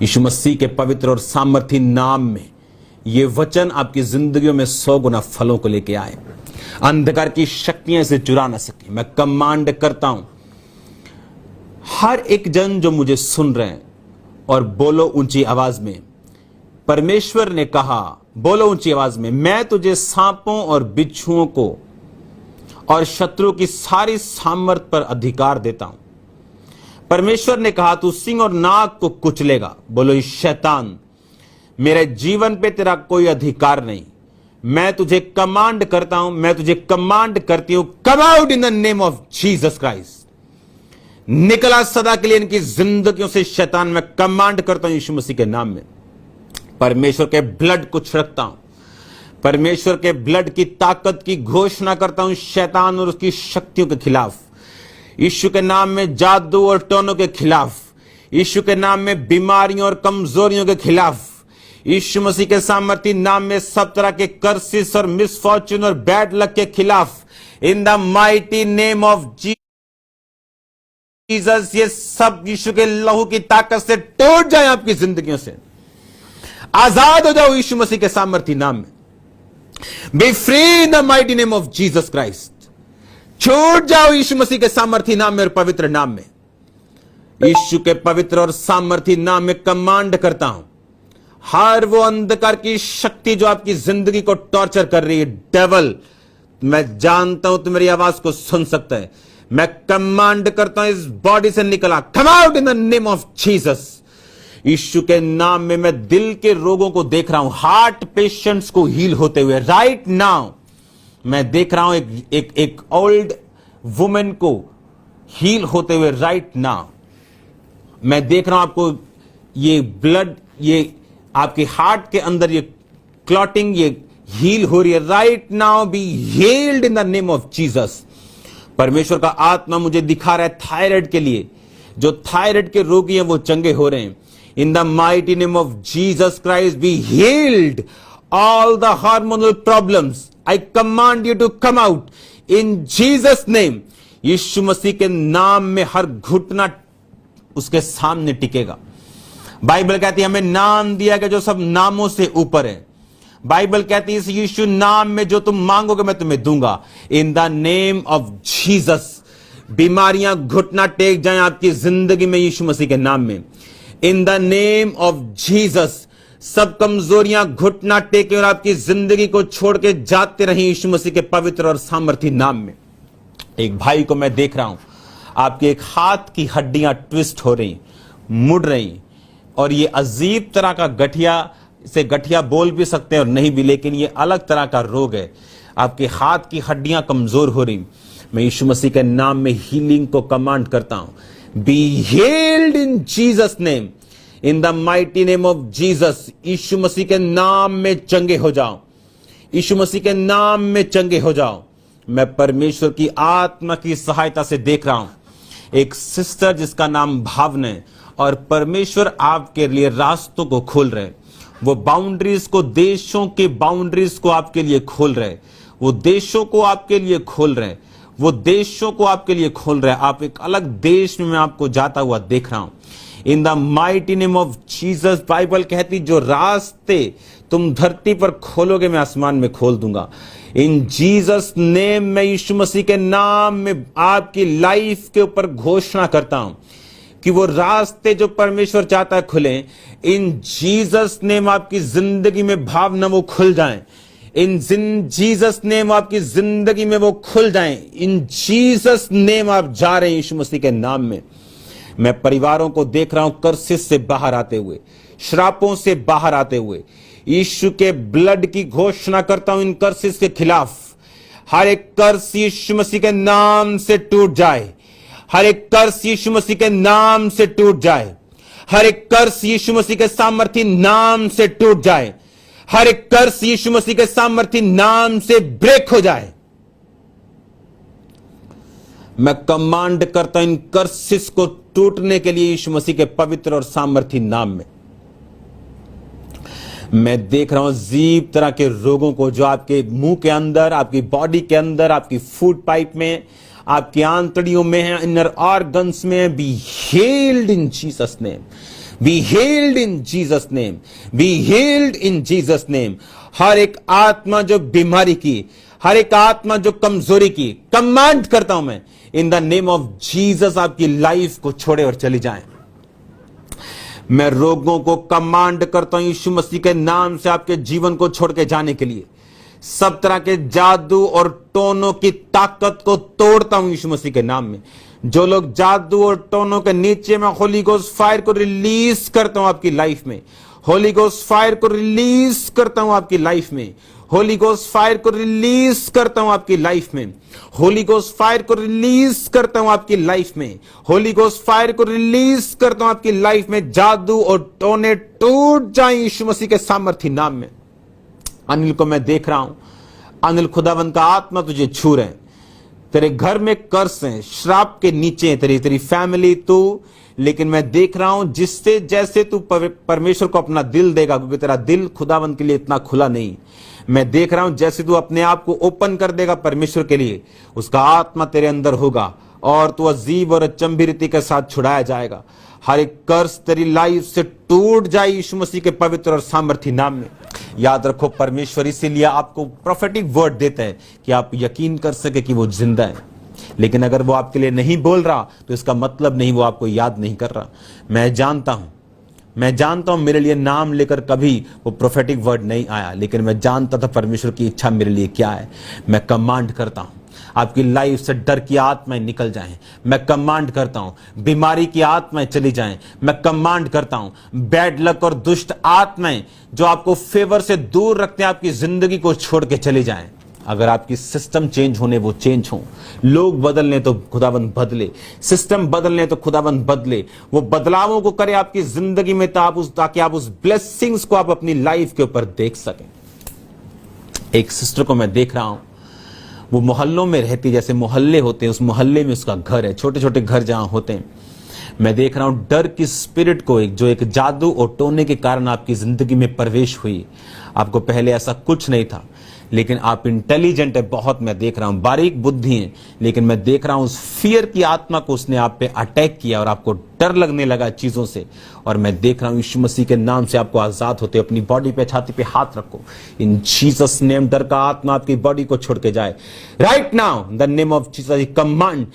यीशु मसीह के पवित्र और सामर्थी नाम में ये वचन आपकी जिंदगियों में 100 गुना फलों को लेके आए। अंधकार की शक्तियां इसे चुरा ना सके। मैं कमांड करता हूं, हर एक जन जो मुझे सुन रहे हैं, और बोलो ऊंची आवाज में, परमेश्वर ने कहा, बोलो ऊंची आवाज में, मैं तुझे सांपों और बिच्छुओं को और शत्रु की सारी सामर्थ पर अधिकार देता हूं। परमेश्वर ने कहा, तू सिंह और नाग को कुचलेगा। बोलो, इस शैतान, मेरे जीवन पे तेरा कोई अधिकार नहीं। मैं तुझे कमांड करता हूं, मैं तुझे कमांड करती हूं, कम out in the name of Jesus Christ. निकला सदा के लिए इनकी जिंदगियों से शैतान। मैं कमांड करता हूं यीशु मसीह के नाम में। परमेश्वर के ब्लड को छिड़कता हूं, परमेश्वर के ब्लड की ताकत की घोषणा करता हूं शैतान और उसकी शक्तियों के खिलाफ। यीशु के नाम में जादू और टोनों के खिलाफ, यीशु के नाम में बीमारियों और कमजोरियों के खिलाफ, यीशु मसीह के सामर्थी नाम में सब तरह के कर्सिस और मिसफॉर्चून और बैड लक के खिलाफ, इन the mighty name of Jesus, ये सब यीशु के लहू की ताकत से टूट जाए आपकी जिंदगियों से। आजाद हो जाओ यीशु मसीह के सामर्थी नाम में। B free in the mighty name of Jesus Christ. छूट जाओ यीशु मसीह के सामर्थी नाम में और पवित्र नाम में। यीशु के पवित्र और सामर्थी नाम में कमांड करता हूं, हर वो अंधकार की शक्ति जो आपकी जिंदगी को टॉर्चर कर रही है, डेविल, मैं जानता हूं तुम मेरी आवाज को सुन सकता है। मैं कमांड करता हूं, इस बॉडी से निकला, come out in the name of Jesus. Yeshu के नाम में मैं दिल के रोगों को देख रहा हूं, हार्ट पेशेंट्स को हील होते हुए राइट नाउ। मैं देख रहा हूं एक ओल्ड वुमेन को हील होते हुए राइट नाउ। मैं देख रहा हूं आपको ये ब्लड, ये आपके हार्ट के अंदर ये क्लॉटिंग, ये हील हो रही है right now. B healed in the name of Jesus. परमेश्वर का आत्मा मुझे दिखा रहा है थायराइड के लिए, जो थायराइड के रोगी हैं वो चंगे हो रहे हैं। In the mighty name of Jesus Christ, be healed all the hormonal problems. I command you to come out in Jesus name. Yeshu Masih के नाम में हर घुटना उसके सामने टिकेगा। बाइबल कहती है हमें नाम दिया गया जो सब नामों से ऊपर है। बाइबल कहती है इस यीशु नाम में जो तुम मांगोगे मैं तुम्हें दूंगा। इन द नेम ऑफ जीसस बीमारियां घुटना टेक जाएं आपकी जिंदगी में यीशु मसीह के नाम में। इन द नेम ऑफ जीसस सब कमजोरियां घुटना टेके और आपकी जिंदगी को छोड़ के जाते रहीं यीशु मसीह के पवित्र और सामर्थी नाम में। एक भाई को मैं देख रहा हूं, आपके एक हाथ की हड्डियां ट्विस्ट हो रही, मुड़ रही, और ये अजीब तरह का गठिया, इसे गठिया बोल भी सकते हैं और नहीं भी, लेकिन ये अलग तरह का रोग है। आपके हाथ की हड्डियां कमजोर हो रही। मैं यीशु मसीह के नाम में हीलिंग को कमांड करता हूं, be healed in Jesus name. In the mighty name of Jesus, Yeshu Masih के नाम में चंगे हो जाओ, यीशु मसीह के नाम में चंगे हो जाओ। मैं परमेश्वर की आत्मा की सहायता से देख रहा हूं एक सिस्टर जिसका नाम भावना है, और परमेश्वर आपके लिए रास्तों को खोल रहे हैं। वो बाउंड्रीज को, देशों के बाउंड्रीज को आपके लिए खोल रहे हैं। वो देशों को आपके लिए खोल रहे हैं, वो देशों को आपके लिए खोल रहे हैं। आप एक अलग देश में मैं आपको जाता हुआ देख रहा हूं। इन the mighty name of Jesus, Bible कहती जो रास्ते तुम धरती पर खोलोगे मैं आसमान में खोल दूंगा। इन जीसस नेम में, यीशु मसीह के नाम में आपकी लाइफ के ऊपर घोषणा करता हूं कि वो रास्ते जो परमेश्वर चाहता है खुले। इन जीसस नेम आपकी जिंदगी में भावना वो खुल जाएं। इन जीसस नेम आपकी जिंदगी में वो खुल जाएं। इन जीसस नेम आप जा रहे हैं यीशु मसीह के नाम में। मैं परिवारों को देख रहा हूं कर्सिस से बाहर आते हुए, श्रापों से बाहर आते हुए। यीशु के ब्लड की घोषणा करता हूं इन कर्सिस के खिलाफ। हर एक कर्स यीशु मसीह के नाम से टूट जाए। हर एक कर्स यीशु मसीह के नाम से टूट जाए। हर एक कर्स यीशु मसीह के सामर्थी नाम से टूट जाए। हर एक कर्स यीशु मसीह के सामर्थी नाम से ब्रेक हो जाए। मैं कमांड करता हूं इन कर्सिस को टूटने के लिए यीशु मसीह के पवित्र और सामर्थी नाम में। मैं देख रहा हूं अजीब तरह के रोगों को जो आपके मुंह के अंदर, आपकी बॉडी के अंदर, आपकी फूड पाइप में, आपकी आंतड़ियों में है, इनर ऑर्गन्स में, be healed in Jesus name. Be healed in Jesus name, be healed in Jesus name. हर एक आत्मा जो बीमारी की, हर एक आत्मा जो कमजोरी की, कमांड करता हूं मैं इन द नेम ऑफ जीसस, आपकी लाइफ को छोड़े और चली जाएं। मैं रोगों को कमांड करता हूं यीशु मसीह के नाम से आपके जीवन को छोड़ के जाने के लिए। सब तरह के जादू और टोनों की ताकत को तोड़ता हूं यीशु मसीह के नाम में। जो लोग जादू और टोनों के नीचे, मैं होली गोस्ट फायर को रिलीज करता हूं आपकी लाइफ में। होली गोस्ट फायर को रिलीज करता हूं आपकी लाइफ में। होली गोस्ट फायर को रिलीज करता हूं आपकी लाइफ में। होली गोस्ट फायर को रिलीज करता हूं आपकी लाइफ में। होली गोस्ट फायर को रिलीज करता हूं आपकी लाइफ में। जादू और टोने टूट जाएं यीशु मसीह के सामर्थी नाम में। अनिल को मैं देख रहा हूं, अनिल, खुदावंद का आत्मा तुझे छू रहे हैं। तेरे घर में कर्स हैं, श्राप के नीचे है तेरी फैमिली, तू, लेकिन मैं देख रहा हूं जिससे जैसे तू परमेश्वर को अपना दिल देगा, क्योंकि तेरा दिल खुदावंद के लिए इतना खुला नहीं। मैं देख रहा हूं जैसे तू अपने आप को ओपन कर देगा परमेश्वर के लिए, उसका आत्मा तेरे अंदर होगा और तू अजीब और अचंभी रीति के साथ छुड़ाया जाएगा। हर एक कर्ज तेरी लाइफ से टूट जाए यीशु मसीह के पवित्र और सामर्थी नाम में। याद रखो, परमेश्वर इसीलिए आपको प्रोफेटिक वर्ड देता है कि आप यकीन कर सके कि वो जिंदा है। लेकिन अगर वो आपके लिए नहीं बोल रहा तो इसका मतलब नहीं वो आपको याद नहीं कर रहा। मैं जानता हूं मेरे लिए नाम लेकर कभी वो प्रोफेटिक वर्ड नहीं आया, लेकिन मैं जानता था परमेश्वर की इच्छा मेरे लिए क्या है। मैं कमांड करता हूं आपकी लाइफ से डर की आत्माएं निकल जाएं। मैं कमांड करता हूं बीमारी की आत्माएं चली जाएं। मैं कमांड करता हूं बैड लक और दुष्ट आत्माएं जो आपको फेवर से दूर रखते हैं, आपकी जिंदगी को छोड़ के चली जाएं। अगर आपकी सिस्टम चेंज होने वो चेंज हो, लोग बदलने तो खुदाबंद बदले, सिस्टम बदलने तो खुदाबंद बदले, वो बदलावों को करे आपकी जिंदगी में ताकि आप उस ब्लेसिंग्स को आप अपनी लाइफ के ऊपर देख सकें। एक सिस्टर को मैं देख रहा हूं, वो मोहल्लों में रहती, जैसे मोहल्ले होते हैं उस मोहल्ले में उसका घर है, छोटे छोटे घर जहां होते हैं। मैं देख रहा हूं डर की स्पिरिट को जो एक जादू और टोने के कारण आपकी जिंदगी में प्रवेश हुई। आपको पहले ऐसा कुछ नहीं था, लेकिन आप इंटेलिजेंट है बहुत। मैं देख रहा हूं बारीक बुद्धि है, लेकिन मैं देख रहा हूं उस फियर की आत्मा को उसने आप पे अटैक किया और आपको डर लगने लगा चीजों से। और मैं देख रहा हूं यीशु मसीह के नाम से आपको आजाद होते, अपनी बॉडी पे, छाती पे हाथ रखो। इन जीसस नेम डर का आत्मा आपकी बॉडी को छोड़ के जाए right now in the name of Jesus. Command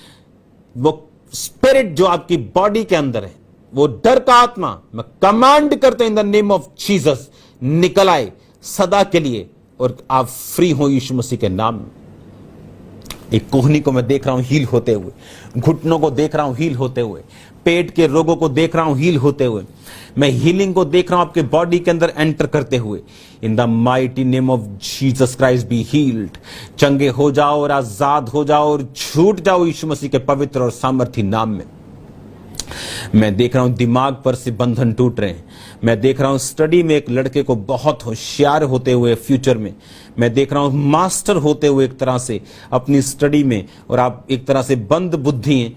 वो स्पिरिट जो आपकी बॉडी के अंदर है, वो डर का आत्मा, मैं कमांड करता हूं इन द नेम ऑफ जीसस, निकल आए सदा के लिए और आप फ्री हो यीशु मसीह के नाम में। एक कोहनी को मैं देख रहा हूं हील होते हुए, घुटनों को देख रहा हूं हील होते हुए, पेट के रोगों को देख रहा हूं हील होते हुए। मैं हीलिंग को देख रहा हूं आपके बॉडी के अंदर एंटर करते हुए। In the mighty name of Jesus Christ be healed. चंगे हो जाओ और आजाद हो जाओ और छूट जाओ यीशु मसीह के पवित्र और सामर्थी नाम में। मैं देख रहा हूं दिमाग पर से बंधन टूट रहे हैं। मैं देख रहा हूं स्टडी में एक लड़के को बहुत होशियार होते हुए फ्यूचर में। मैं देख रहा हूं मास्टर होते हुए एक तरह से अपनी स्टडी में, और आप एक तरह से बंद बुद्धि हैं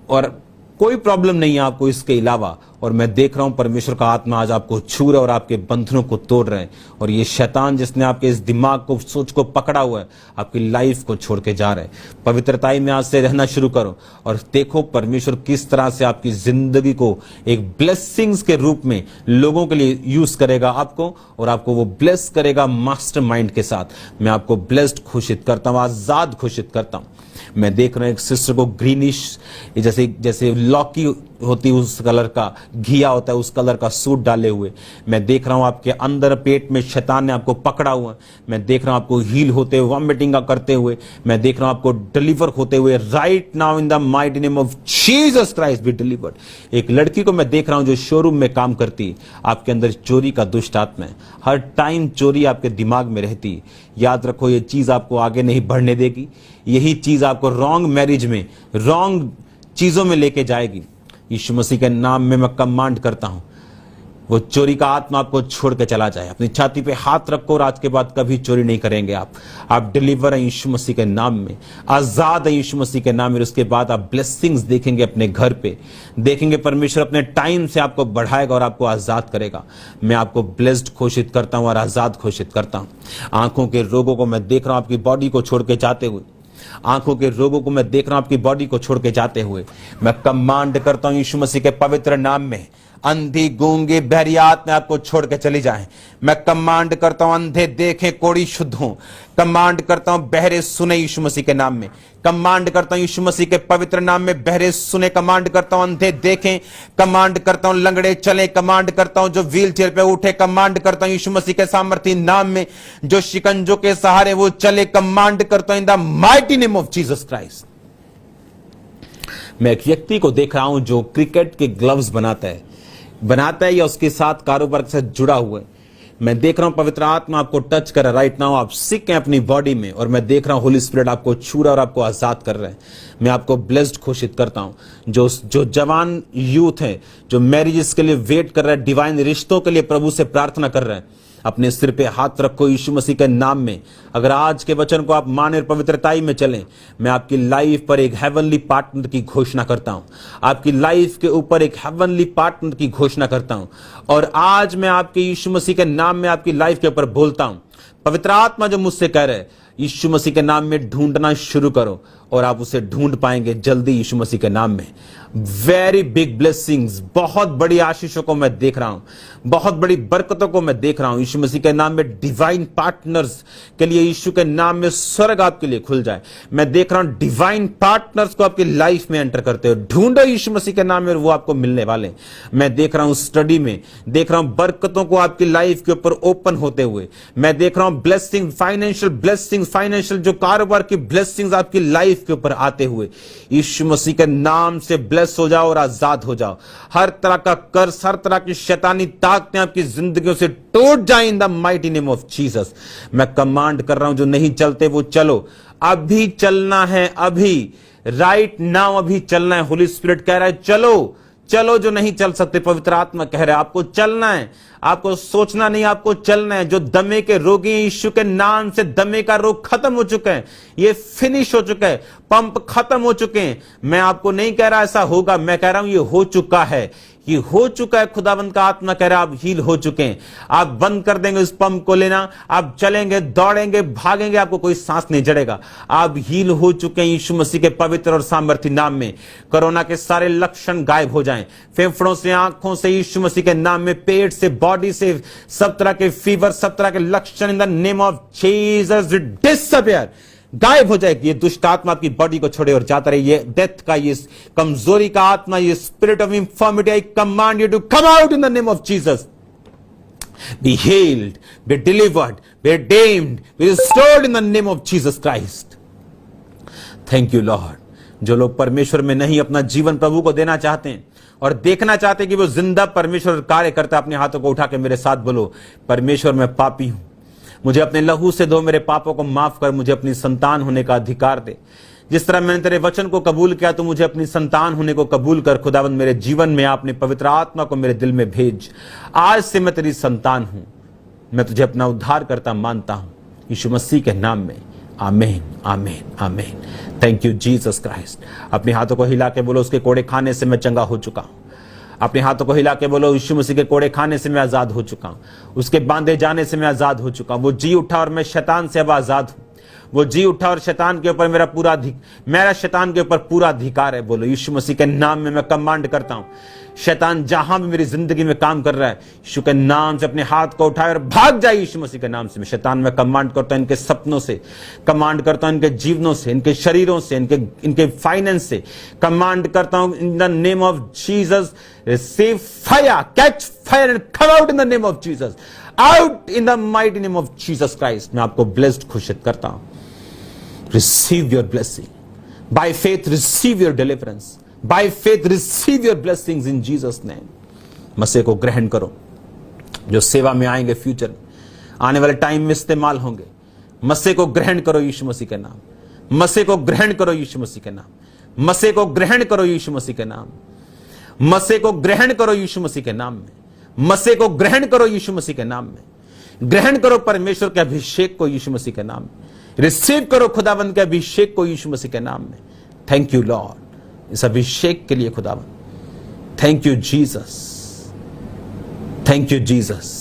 और कोई प्रॉब्लम नहीं है आपको इसके अलावा। और मैं देख रहा हूं परमेश्वर का आत्मा आज आपको छू रहा है और आपके बंधनों को तोड़ रहे हैं। और ये शैतान जिसने आपके इस दिमाग को, सोच को पकड़ा हुआ है, आपकी लाइफ को छोड़ के जा रहे हैं। पवित्रताई में आज से रहना शुरू करो और देखो परमेश्वर किस तरह से आपकी जिंदगी को एक ब्लेसिंग्स के रूप में लोगों के लिए यूज करेगा आपको, और आपको वो ब्लेस करेगा मास्टर माइंड के साथ। मैं आपको ब्लेस्ड घोषित करता हूं, आजाद घोषित करता हूं। मैं देख रहा हूं एक सिस्टर को ग्रीनिश, जैसे लौकी होती उस कलर का, घिया होता है उस कलर का सूट डाले हुए। मैं देख रहा हूं आपके अंदर पेट में शैतान ने आपको पकड़ा हुआ। मैं देख रहा हूं आपको हील होते हुए, वॉमिटिंग करते हुए। मैं देख रहा हूं आपको डिलीवर होते हुए right now in the mighty name of Jesus Christ be delivered. एक लड़की को मैं देख रहा हूं जो शोरूम में काम करती है। आपके अंदर चोरी का दुष्ट आत्मा है, हर टाइम चोरी आपके दिमाग में रहती है। याद रखो ये चीज आपको आगे नहीं बढ़ने देगी। यही चीज आपको रॉन्ग मैरिज में, रॉन्ग चीजों में लेके जाएगी। यीशु मसीह के नाम में मैं कमांड करता हूं वो चोरी का आत्मा आपको छोड़ के चला जाए। अपनी छाती पे हाथ रखो और आज के बाद कभी चोरी नहीं करेंगे आप डिलीवर हैं यीशु मसीह के नाम में, आजाद हैं यीशु मसीह के नाम में। उसके बाद आप ब्लेसिंग्स देखेंगे अपने घर पे, देखेंगे परमेश्वर अपने टाइम से आपको बढ़ाएगा और आपको आजाद करेगा। मैं आपको ब्लेस्ड घोषित करता हूं और आजाद घोषित करता हूं। आंखों के रोगों को मैं देख रहा हूं आपकी बॉडी को छोड़ के जाते हुए। आंखों के रोगों को मैं देख रहा हूं आपकी बॉडी को छोड़ के जाते हुए। मैं कमांड करता हूं यीशु मसीह के पवित्र नाम में, अंधी गूंगी बहरियात में आपको छोड़ के चली जाएं। मैं कमांड करता हूं अंधे देखें, कोढ़ी शुद्ध हों। कमांड करता हूं बहरे सुने यीशु मसीह के नाम में। कमांड करता हूं यीशु मसीह के पवित्र नाम में बहरे सुने। कमांड करता हूं अंधे देखें। कमांड करता हूं लंगड़े चले। कमांड करता हूं जो व्हील चेयर पे उठे। कमांड करता हूं यीशु मसीह के सामर्थी नाम में जो शिकंजों के सहारे वो चले। कमांड करता हूं इन the mighty name of Jesus Christ. मैं एक व्यक्ति को देख रहा हूं जो क्रिकेट के ग्लव्स बनाता है या उसके साथ कारोबार के साथ जुड़ा हुआ है। मैं देख रहा हूं पवित्र आत्मा आपको टच कर रहा है राइट नाउ। आप सिक हैं अपनी बॉडी में और मैं देख रहा हूं होली स्पिरिट आपको छू रहा और आपको आजाद कर रहा है। मैं आपको ब्लेस्ड घोषित करता हूं। जो जवान यूथ है जो मैरिजेस के लिए वेट कर रहा है, डिवाइन रिश्तों के लिए प्रभु से प्रार्थना कर रहा है, अपने सिर पे हाथ रखो यीशु मसीह के नाम में। अगर आज के वचन को आप माने और पवित्रताई में चलें, मैं आपकी लाइफ पर एक हेवनली पार्टनर की घोषणा करता हूं। आपकी लाइफ के ऊपर एक हेवनली पार्टनर की घोषणा करता हूं। और आज मैं आपके यीशु मसीह के नाम में आपकी लाइफ के ऊपर बोलता हूं। पवित्र आत्मा जो मुझसे कह रहे हैं यीशु मसीह के नाम में ढूंढना शुरू करो और आप उसे ढूंढ पाएंगे जल्दी यीशु मसीह के नाम में। वेरी बिग ब्लेसिंग्स, बहुत बड़ी आशीषों को मैं देख रहा हूं, बहुत बड़ी बरकतों को मैं देख रहा हूं यीशु मसीह के नाम में। डिवाइन पार्टनर्स के लिए यीशु के नाम में स्वर्ग आपके लिए खुल जाए। मैं देख रहा हूं डिवाइन पार्टनर्स को आपकी लाइफ में एंटर करते हो। ढूंढो यीशु मसीह के नाम में और वो आपको मिलने वाले। मैं देख रहा हूं स्टडी में, देख रहा हूं बरकतों को आपकी लाइफ के ऊपर ओपन होते हुए। मैं देख रहा हूं ब्लेसिंग, फाइनेंशियल ब्लेसिंग, फाइनेंशियल जो कारोबार की ब्लेसिंग्स आपकी लाइफ के ऊपर आते हुए। यीशु मसीह के नाम से ब्लेस हो जाओ और आजाद हो जाओ। हर तरह का कर्ज, हर तरह की शैतानी ताकतें आपकी जिंदगियों से टूट जाए इन the mighty name of Jesus. मैं कमांड कर रहा हूं जो नहीं चलते वो चलो। अभी चलना है, अभी राइट नाउ अभी चलना है। होली स्पिरिट कह रहा है चलो चलो। जो नहीं चल सकते पवित्र आत्मा कह रहा है आपको चलना है। आपको सोचना नहीं, आपको चलना है। जो दमे के रोगी हैं यीशु के नाम से दमे का रोग खत्म हो चुका है। ये फिनिश हो चुका है, पंप खत्म हो चुके हैं। मैं आपको नहीं कह रहा ऐसा होगा, मैं कह रहा हूं ये हो चुका है। ये हो चुका है। खुदावंद का आत्मा कह रहा है आप हील हो चुके हैं। आप बंद कर देंगे उस पंप को लेना, आप चलेंगे, दौड़ेंगे, भागेंगे, आपको कोई सांस नहीं जड़ेगा। आप हील हो चुके हैं यीशु मसीह के पवित्र और सामर्थी नाम में। कोरोना के सारे लक्षण गायब हो जाएं। फेफड़ों से, आंखों से यीशु मसीह के नाम में, पेट से, बॉडी से, सब तरह के फीवर, सब तरह के लक्षण इन the name of Jesus disappear, गायब हो जाएगी। ये दुष्ट आत्मा आपकी बॉडी को छोड़े और जाता रहे। ये डेथ का, ये कमजोरी का आत्मा, ये spirit of infirmity, I command you to come out in the name of Jesus. Be healed, be delivered, be redeemed, be restored in the name of Jesus Christ. Thank you Lord. जो लोग परमेश्वर में नहीं अपना जीवन प्रभु को देना चाहते हैं और देखना चाहते हैं कि वो जिंदा परमेश्वर कार्य करता, अपने हाथों को उठा के मेरे साथ बोलो, परमेश्वर मैं पापी हूं, मुझे अपने लहू से धो, मेरे पापों को माफ कर, मुझे अपनी संतान होने का अधिकार दे। जिस तरह मैंने तेरे वचन को कबूल किया तो मुझे अपनी संतान होने को कबूल कर। खुदावंद मेरे जीवन में आपने पवित्र आत्मा को मेरे दिल में भेज। आज से मैं तेरी संतान हूं, मैं तुझे अपना उद्धार करता मानता हूं यीशु मसीह के नाम में। आमीन, आमीन, आमीन। Thank you Jesus Christ. अपने हाथों को हिला के बोलो, उसके कोड़े खाने से मैं चंगा हो चुका हूं। अपने हाथों को हिला के बोलो, यीशु मसीह के कोड़े खाने से मैं आजाद हो चुका हूं, उसके बांधे जाने से मैं आजाद हो चुका हूं। वो जी उठा और मैं शैतान से अब आजाद हूं। वो जी उठा और शैतान के ऊपर मेरा शैतान के ऊपर पूरा अधिकार है। बोलो, यीशु मसीह के नाम में मैं कमांड करता हूं, शैतान जहां भी मेरी जिंदगी में काम कर रहा है, यीशु के नाम से अपने हाथ को उठाए और भाग जाए यीशु मसीह के नाम से। मैं शैतान में कमांड करता हूं, इनके सपनों से कमांड करता हूं, इनके जीवनों से, इनके शरीरों से, इनके फाइनेंस से कमांड करता हूं इन the name of Jesus. Receive fire, catch fire and come out in the name of Jesus, out in the mighty name of Jesus Christ. मैं आपको ब्लेस्ड घोषित करता हूं। Receive your blessing. By faith, receive your deliverance. By faith, receive your blessings in Jesus' name. मसीह को ग्रहण करो, जो सेवा में आएंगे, फ्यूचर में आने वाले टाइम में इस्तेमाल होंगे। मसीह को ग्रहण करो यीशु मसीह के नाम। मसीह को ग्रहण करो यीशु मसीह के नाम। मसीह को ग्रहण करो यीशु मसीह के नाम। मसीह को ग्रहण करो यीशु मसीह के नाम में। मसीह को ग्रहण करो यीशु मसीह के नाम में। ग्रहण करो परमेश्वर के अभिषेक को यीशु मसीह के नाम में। रिसीव करो खुदावंद के अभिषेक को यीशु मसीह के नाम में। थैंक यू लॉर्ड, इस अभिषेक के लिए खुदावंद। Thank you Jesus, thank you Jesus.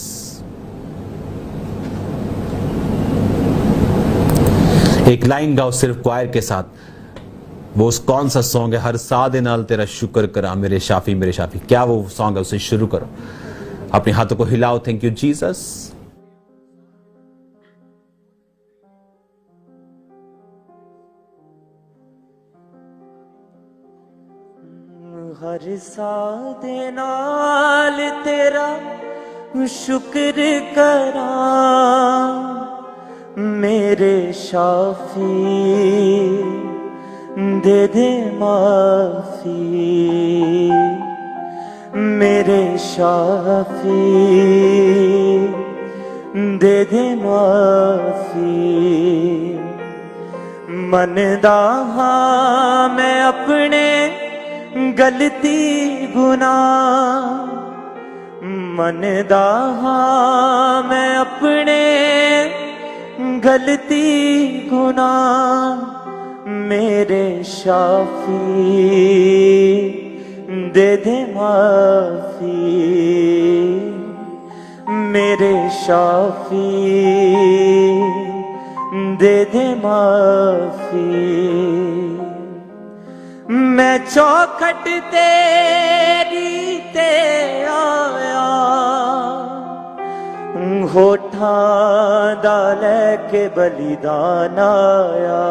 एक लाइन गाओ सिर्फ क्वायर के साथ। वो उस कौन सा सॉन्ग है, हर सादे नाल तेरा शुक्र करा मेरे शाफी, क्या वो सॉन्ग है, उसे शुरू करो, अपने हाथों को हिलाओ। Thank you Jesus. हर सादे नाल तेरा शुक्र करा मेरे शाफी, दे माफी मेरे शाफी, दे माफी। मनदा हां मैं अपने गलती गुनाह, मनदा हां मैं अपने गलती गुनाह मेरे शाफी, दे माफी मेरे शाफी, दे माफी। मैं चौखट तेरी ते आया, होठां दा लैके बलिदान आया,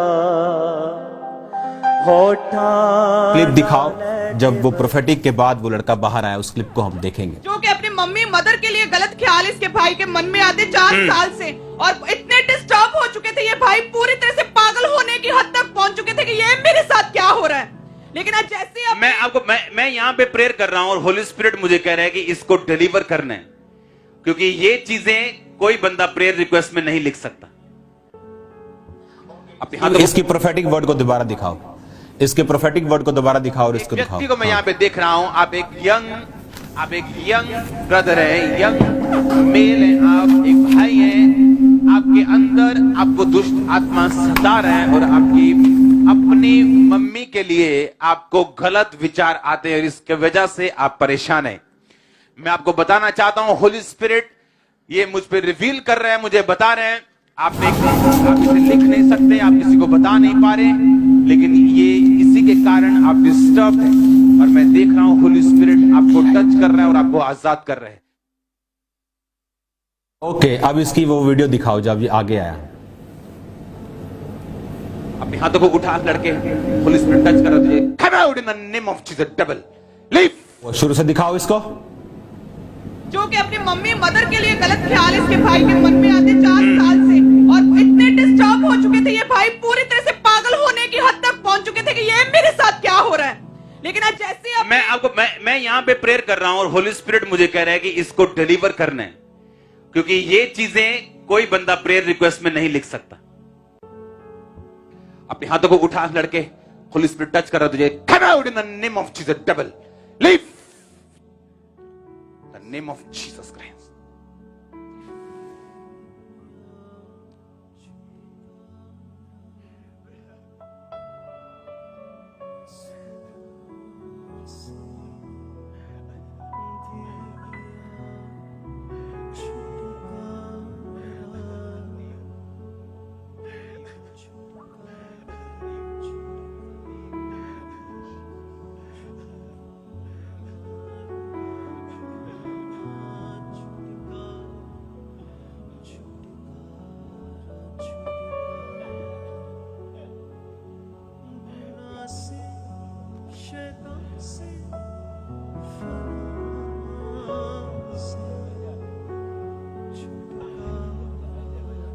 होठां क्लिप दिखाओ, जब वो प्रोफेटिक के बाद वो लड़का बाहर आया, उस क्लिप को हम देखेंगे। जो कि अपनी मम्मी मदर के लिए गलत ख्याल इसके भाई के मन में आते 4 साल से, और इतने डिस्टर्ब हो चुके थे ये भाई, पूरी तरह से पागल होने की हद तक पहुंच चुके थे कि ये मेरे साथ क्या हो रहा है। लेकिन आज जैसे मैं यहाँ पे प्रेयर कर रहा हूं और होली स्पिरिट मुझे कह रहा है कि इसको डिलीवर करना है, क्योंकि ये चीजें कोई बंदा प्रेयर रिक्वेस्ट में नहीं लिख सकता। इसकी प्रोफेटिक वर्ड को दोबारा दिखाओ, इसके प्रोफेटिक वर्ड को दोबारा दिखाओ और इसको दिखाओ। व्यक्ति को मैं यहाँ पे देख रहा हूं, आप एक यंग ब्रदर है, यंग मेल है, आप एक भाई हैं, आपके अंदर आपको दुष्ट आत्मा सता रहा है और आपकी अपनी मम्मी के लिए आपको गलत विचार आते हैं और इसके वजह से आप परेशान हैं। मैं आपको बताना चाहता हूं, होली स्पिरिट ये मुझ पे रिवील कर रहे हैं, मुझे बता रहे हैं। आप इसे लिख नहीं सकते, आप किसी को बता नहीं पा रहे, लेकिन ये इसी के कारण आप डिस्टर्ब हैं और मैं देख रहा हूं होली स्पिरिट आपको टच कर रहा है और आपको आजाद कर रहे हैं। ओके, अब इसकी वो वीडियो दिखाओ जब ये आगे आया। अपने हाथों को उठा, लड़के होली स्पिरिट टच कर रहा है तुझे। कम out in the name of Jesus devil, leave. वो शुरू से दिखाओ इसको। जो कि अपनी मम्मी मदर के लिए गलत ख्याल इसके भाई के मन में आते 4 साल से, और इतने डिस्टर्ब हो चुके थे ये भाई, पूरी तरह से पागल होने की हद तक पहुंच चुके थे कि ये मेरे साथ क्या हो रहा है। लेकिन आज जैसे मैं यहाँ पे प्रेयर कर रहा हूं और होली स्पिरिट मुझे कह रहा है कि इसको डिलीवर करना है, क्योंकि ये चीजें कोई बंदा प्रेयर रिक्वेस्ट में नहीं लिख सकता। अपने हाथों को उठा, लड़के होली स्पिरिट टच कर रहा है तुझे। कम out in the name of Jesus devil, leave the name of Jesus Christ.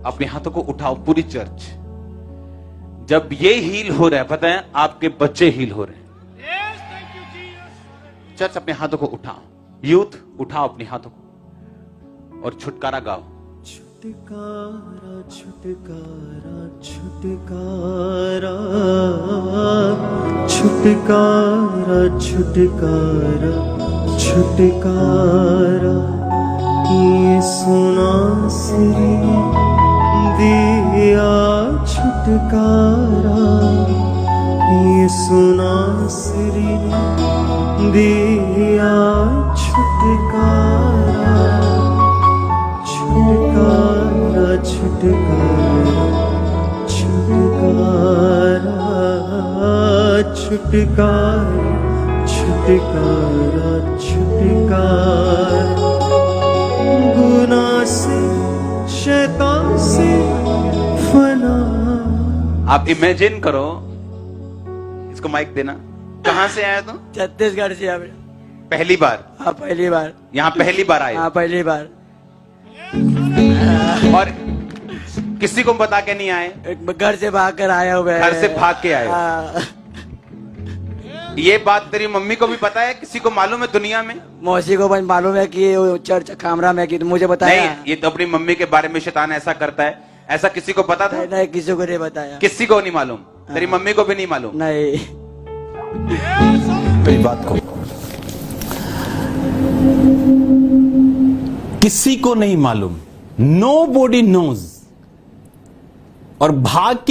अपने हाथों को उठाओ पूरी चर्च। जब ये हील हो रहा है, पता है आपके बच्चे हील हो रहे हैं। चर्च अपने हाथों को उठाओ, यूथ उठाओ अपने हाथों को और छुटकारा गाओ। छुटकारा छुटकारा छुटकारा छुटकारा छुटकारा छुटकारा, ये सुना श्री दिया छुटकारा, ये सुना श्री दिया छुटकारा, छुटकारा छुटकारा छुटकारा छुटकारा छुटकारा छुटकारा गुनाह से शैतान से फना। आप इमेजिन करो, इसको माइक देना, कहां से आया तुम? छत्तीसगढ़ से आप। पहली बार? हाँ पहली बार। यहाँ पहली बार आए? हाँ पहली बार। और किसी को बता के नहीं आए? एक घर से भाग कर आया हुआ है। घर से भाग के आए? हाँ। ये बात तेरी मम्मी को भी पता है? किसी को मालूम है दुनिया में? मौसी को बस मालूम है कि वो चर्च कामरा में कि मुझे बताया। नहीं, ये तो अपनी मम्मी के बारे में शैतान ऐसा करता है, ऐसा किसी को पता था? नहीं किसी को नहीं बताया। किसी को नहीं मालूम? तेरी मम्मी को भी नहीं मालूम? नहीं। मेरी बात को किसी को नहीं मालूम, नो बॉडी नोज। और भाग